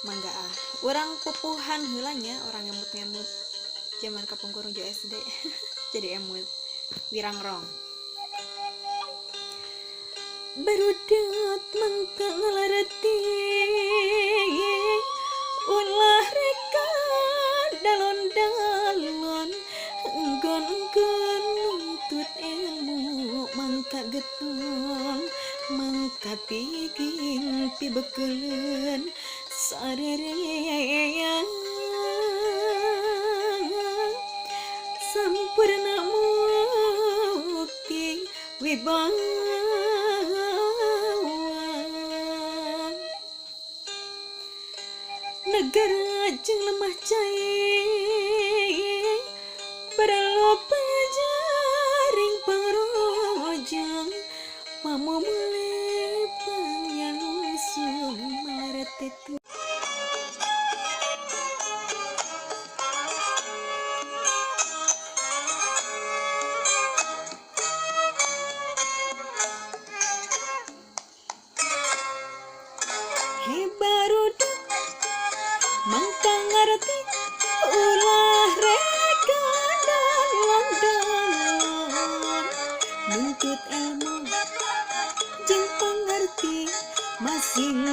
mangga orang pupuhan heulanya orang ngemut-ngemut zaman kapungkurung jo SD jadi emut wirangrong barudak mangka ngalareti ulah reka dalon-dalon enggon-enggon nuntut ilmu mangka getun mangka piging pibekeuleun sarerea sampurna mukti wibawa negara jeung lemah cai paraloba jaring pangrojong pamomule panyalusung malaretetu he barudak mangka ngarti ulah reka dalon-dalon nuntut ilmu jeung pangarti masing